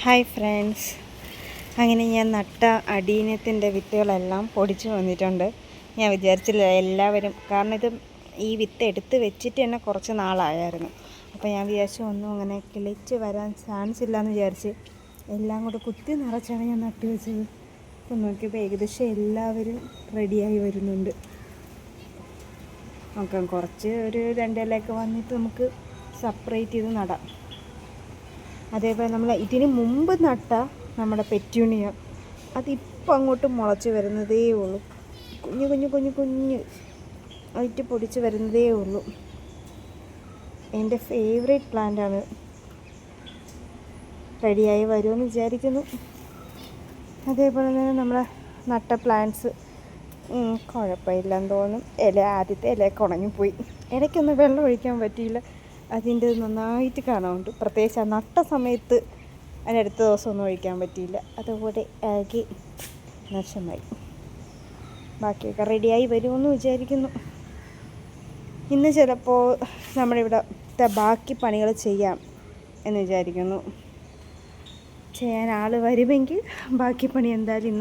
Hi friends, അങ്ങനെ ഞാൻ നട്ട അടീനത്തിൻ്റെ വിത്തുകളെല്ലാം പൊടിച്ചു വന്നിട്ടുണ്ട്. ഞാൻ വിചാരിച്ചില്ല എല്ലാവരും, കാരണം ഇത് ഈ വിത്ത് എടുത്ത് വെച്ചിട്ട് തന്നെ കുറച്ച് നാളായിരുന്നു. അപ്പോൾ ഞാൻ വിചാരിച്ചു ഒന്നും അങ്ങനെ കിളിച്ച് വരാൻ ചാൻസ് ഇല്ലയെന്ന് വിചാരിച്ച് എല്ലാം കൂടെ കുത്തി നിറച്ചാണ് ഞാൻ നട്ടു വെച്ചത്. അപ്പോൾ നോക്കിയപ്പോൾ ഏകദേശം എല്ലാവരും റെഡിയായി വരുന്നുണ്ട്. നോക്കാം, കുറച്ച് ഒരു 2 ഇലയൊക്കെ വന്നിട്ട് നമുക്ക് സെപ്പറേറ്റ് ചെയ്ത് നടാം. അതേപോലെ നമ്മൾ ഇതിന് മുമ്പ് നട്ട നമ്മുടെ പെറ്റ്യൂണിയ അതിപ്പോൾ അങ്ങോട്ട് മുളച്ച് വരുന്നതേ ഉള്ളൂ. കുഞ്ഞ് ആയിട്ട് പൊടിച്ച് വരുന്നതേ ഉള്ളൂ. എൻ്റെ ഫേവറേറ്റ് പ്ലാന്റാണ്. റെഡിയായി വരുമെന്ന് വിചാരിക്കുന്നു. അതേപോലെ തന്നെ നമ്മളെ നട്ട പ്ലാന്റ്സ് കുഴപ്പമില്ലെന്ന് തോന്നും. ആദ്യത്തെ ഇലയൊക്കെ ഉണങ്ങിപ്പോയി. ഇടയ്ക്കൊന്നും വെള്ളം ഒഴിക്കാൻ പറ്റിയില്ല. അതിൻ്റെ നന്നായിട്ട് കാണാറുണ്ട്. പ്രത്യേകിച്ച് ആ നട്ട സമയത്ത് അതിനടുത്ത ദിവസമൊന്നും ഒഴിക്കാൻ പറ്റിയില്ല. അതുപോലെ ആകെ നാശമായി. ബാക്കിയൊക്കെ റെഡിയായി വരുമെന്ന് വിചാരിക്കുന്നു. ഇന്ന് ചിലപ്പോൾ നമ്മളിവിടുത്തെ ബാക്കി പണികൾ ചെയ്യാം എന്ന് വിചാരിക്കുന്നു. ചെയ്യാൻ ആൾ വരുമെങ്കിൽ ബാക്കി പണി എന്തായാലും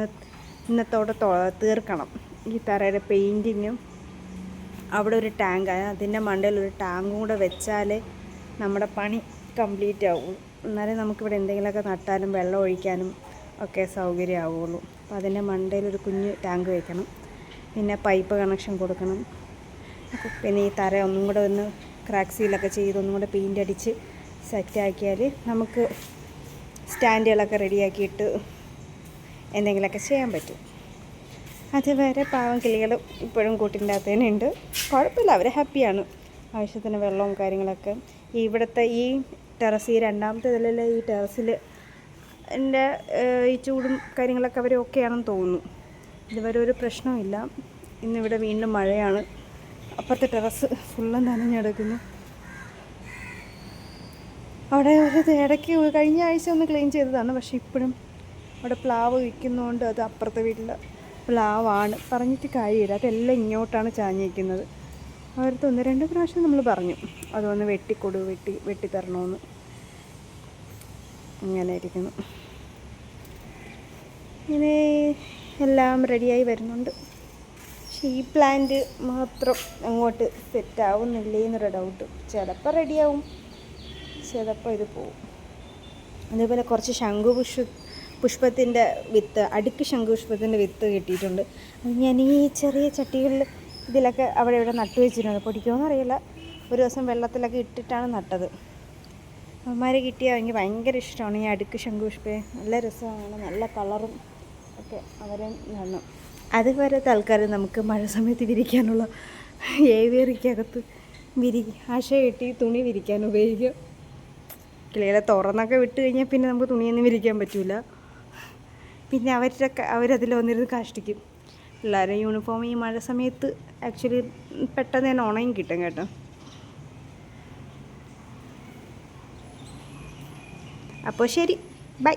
ഇന്നത്തോടെ തീർക്കണം. ഈ തറയുടെ പെയിൻറ്റിങ്ങും അവിടെ ഒരു ടാങ്ക്, അതിൻ്റെ മണ്ടയിൽ ഒരു ടാങ്കും കൂടെ വെച്ചാലേ നമ്മുടെ പണി കംപ്ലീറ്റ് ആവുള്ളൂ. എന്നാലേ നമുക്കിവിടെ എന്തെങ്കിലുമൊക്കെ നട്ടാലും വെള്ളം ഒഴിക്കാനും ഒക്കെ സൗകര്യമാവുള്ളൂ. അപ്പോൾ അതിൻ്റെ മണ്ടയിൽ ഒരു കുഞ്ഞ് ടാങ്ക് വയ്ക്കണം. പിന്നെ പൈപ്പ് കണക്ഷൻ കൊടുക്കണം. പിന്നെ ഈ തറ ഒന്നും കൂടെ ഒന്ന് ക്രാക്ക് സീലൊക്കെ ചെയ്ത് ഒന്നും കൂടെ പെയിൻ്റ് അടിച്ച് സെറ്റാക്കിയാൽ നമുക്ക് സ്റ്റാൻഡുകളൊക്കെ റെഡിയാക്കിയിട്ട് എന്തെങ്കിലുമൊക്കെ ചെയ്യാൻ പറ്റും. അതുവരെ പാവം കിളികൾ ഇപ്പോഴും കൂട്ടിൻ്റെ അകത്ത് തന്നെ ഉണ്ട്. കുഴപ്പമില്ല, അവർ ഹാപ്പിയാണ്. ആവശ്യത്തിന് വെള്ളവും കാര്യങ്ങളൊക്കെ. ഇവിടുത്തെ ഈ ടെറസ്, ഈ 2ാമത്തെ നിലയിലെ ഈ ടെറസിൽ എൻ്റെ ഈ ചൂടും കാര്യങ്ങളൊക്കെ അവർ ഓക്കെയാണെന്ന് തോന്നുന്നു. ഇതുവരെ ഒരു പ്രശ്നമില്ല. ഇന്നിവിടെ വീണ്ടും മഴയാണ്. അപ്പുറത്തെ ടെറസ് ഫുള്ളും നനഞ്ഞെടുക്കുന്നു. അവിടെ ഒരു ഇടയ്ക്ക് കഴിഞ്ഞ ആഴ്ച ഒന്ന് ക്ലീൻ ചെയ്തതാണ്. പക്ഷേ ഇപ്പോഴും അവിടെ പ്ലാവ് വിൽക്കുന്നതുകൊണ്ട് അത് അപ്പുറത്തെ വീട്ടിൽ പ്ലാവാണ്, പറഞ്ഞിട്ട് കാര്യമില്ല. അതെല്ലാം ഇങ്ങോട്ടാണ് ചാഞ്ഞിരിക്കുന്നത്. അവർക്ക് 1-2 പ്രാവശ്യം നമ്മൾ പറഞ്ഞു അതൊന്ന് വെട്ടിത്തരണമെന്ന്. ഇങ്ങനെ ഇരിക്കുന്നു. ഇങ്ങനെ എല്ലാം റെഡിയായി വരുന്നുണ്ട്. പക്ഷേ ഈ പ്ലാന്റ് മാത്രം അങ്ങോട്ട് സെറ്റാവുന്നില്ലേ എന്നൊരു ഡൗട്ട്. ചിലപ്പോൾ റെഡിയാവും, ചിലപ്പോൾ ഇത് പോവും. അതേപോലെ കുറച്ച് പുഷ്പത്തിൻ്റെ വിത്ത്, അടുക്ക് ശംഖുപുഷ്പത്തിൻ്റെ വിത്ത് കിട്ടിയിട്ടുണ്ട്. അത് ഞാൻ ഈ ചെറിയ ചട്ടികളിൽ ഇതിലൊക്കെ അവിടെ ഇവിടെ നട്ടു വെച്ചിട്ടുണ്ട്. പൊടിക്കുമെന്ന് അറിയില്ല. ഒരു ദിവസം വെള്ളത്തിലൊക്കെ ഇട്ടിട്ടാണ് നട്ടത്. അവന്മാരെ കിട്ടിയാൽ എനിക്ക് ഭയങ്കര ഇഷ്ടമാണ് ഈ അടുക്ക് ശംഖുപുഷ്പേ. നല്ല രസമാണ്, നല്ല കളറും ഒക്കെ. അവരെ നടണം. അതുവരെ തൽക്കാലം നമുക്ക് മഴ സമയത്ത് വിരിക്കാനുള്ള ഏവിയറിക്കകത്ത് ആശ കെട്ടി തുണി വിരിക്കാൻ ഉപയോഗിക്കും. കിളികളെ തുറന്നൊക്കെ വിട്ട് കഴിഞ്ഞാൽ പിന്നെ നമുക്ക് തുണിയൊന്നും വിരിക്കാൻ പറ്റില്ല. പിന്നെ അവരതിൽ വന്നിരുന്ന് കാഷ്ടിക്കും. പിള്ളേരെ യൂണിഫോം ഈ മഴ സമയത്ത് ആക്ച്വലി പെട്ടെന്ന് തന്നെ ഉണങ്ങി കിട്ടും കേട്ടോ. അപ്പോൾ ശരി, ബൈ.